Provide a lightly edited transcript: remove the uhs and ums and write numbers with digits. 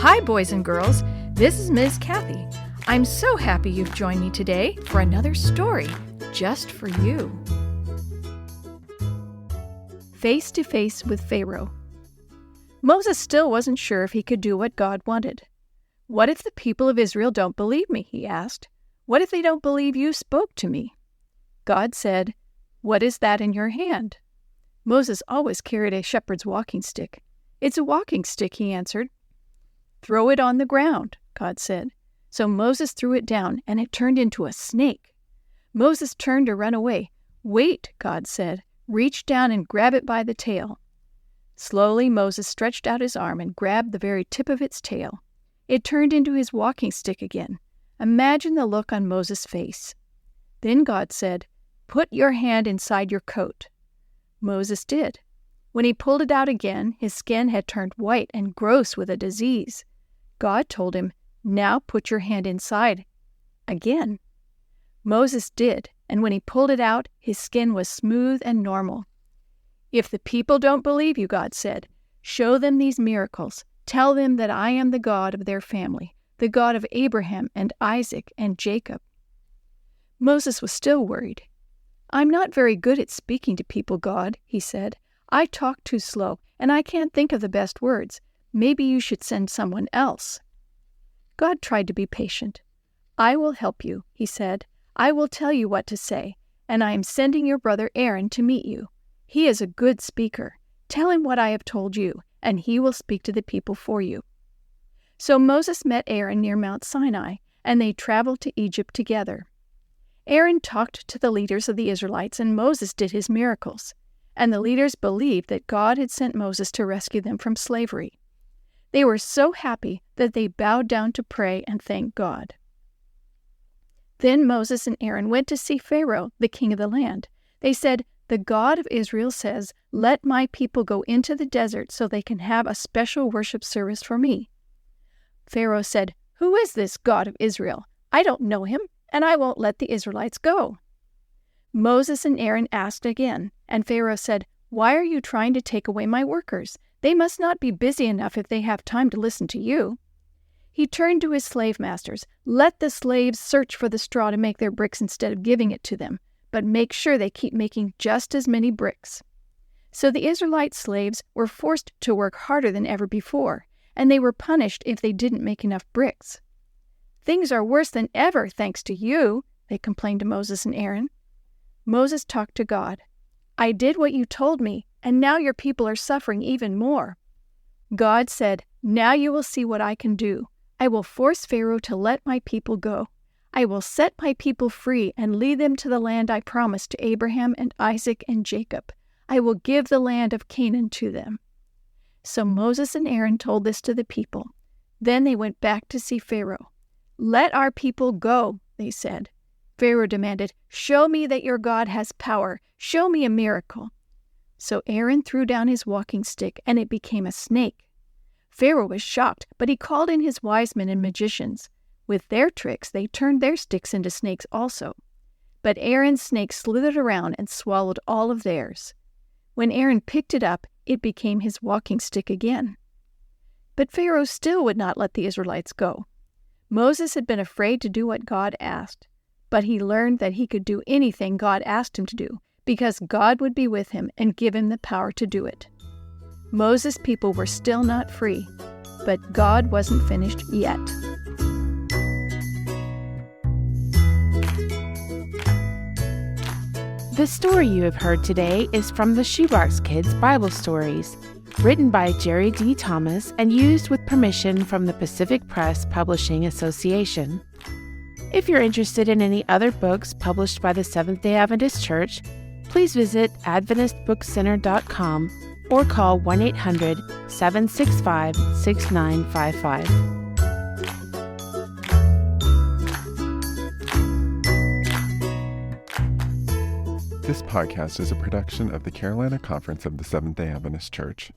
Hi, boys and girls. This is Ms. Kathy. I'm so happy you've joined me today for another story just for you. Face to face with Pharaoh. Moses still wasn't sure if he could do what God wanted. What if the people of Israel don't believe me? He asked. What if they don't believe you spoke to me? God said, "What is that in your hand?" Moses always carried a shepherd's walking stick. "It's a walking stick," he answered. "Throw it on the ground," God said. So Moses threw it down, and it turned into a snake. Moses turned to run away. "Wait," God said. "Reach down and grab it by the tail." Slowly, Moses stretched out his arm and grabbed the very tip of its tail. It turned into his walking stick again. Imagine the look on Moses' face. Then God said, "Put your hand inside your coat." Moses did. When he pulled it out again, his skin had turned white and gross with a disease. God told him, "Now put your hand inside again." Moses did, and when he pulled it out, his skin was smooth and normal. "If the people don't believe you," God said, "show them these miracles. Tell them that I am the God of their family, the God of Abraham and Isaac and Jacob." Moses was still worried. "I'm not very good at speaking to people, God," he said. "I talk too slow, and I can't think of the best words. Maybe you should send someone else." God tried to be patient. "I will help you," he said. "I will tell you what to say, and I am sending your brother Aaron to meet you. He is a good speaker. Tell him what I have told you, and he will speak to the people for you." So Moses met Aaron near Mount Sinai, and they traveled to Egypt together. Aaron talked to the leaders of the Israelites, and Moses did his miracles. And the leaders believed that God had sent Moses to rescue them from slavery. They were so happy that they bowed down to pray and thank God. Then Moses and Aaron went to see Pharaoh, the king of the land. They said, "The God of Israel says, 'Let my people go into the desert so they can have a special worship service for me.'" Pharaoh said, "Who is this God of Israel? I don't know him, and I won't let the Israelites go." Moses and Aaron asked again, and Pharaoh said, "Why are you trying to take away my workers? They must not be busy enough if they have time to listen to you." He turned to his slave masters. "Let the slaves search for the straw to make their bricks instead of giving it to them, but make sure they keep making just as many bricks." So the Israelite slaves were forced to work harder than ever before, and they were punished if they didn't make enough bricks. "Things are worse than ever, thanks to you," they complained to Moses and Aaron. Moses talked to God. "I did what you told me, and now your people are suffering even more." God said, "Now you will see what I can do. I will force Pharaoh to let my people go. I will set my people free and lead them to the land I promised to Abraham and Isaac and Jacob. I will give the land of Canaan to them." So Moses and Aaron told this to the people. Then they went back to see Pharaoh. "Let our people go," they said. Pharaoh demanded, "Show me that your God has power. Show me a miracle." So Aaron threw down his walking stick, and it became a snake. Pharaoh was shocked, but he called in his wise men and magicians. With their tricks, they turned their sticks into snakes also. But Aaron's snake slithered around and swallowed all of theirs. When Aaron picked it up, it became his walking stick again. But Pharaoh still would not let the Israelites go. Moses had been afraid to do what God asked, but he learned that he could do anything God asked him to do, because God would be with him and give him the power to do it. Moses' people were still not free, but God wasn't finished yet. The story you have heard today is from the Shoebox Kids Bible Stories, written by Jerry D. Thomas and used with permission from the Pacific Press Publishing Association. If you're interested in any other books published by the Seventh-day Adventist Church, please visit AdventistBookCenter.com or call 1-800-765-6955. This podcast is a production of the Carolina Conference of the Seventh-day Adventist Church.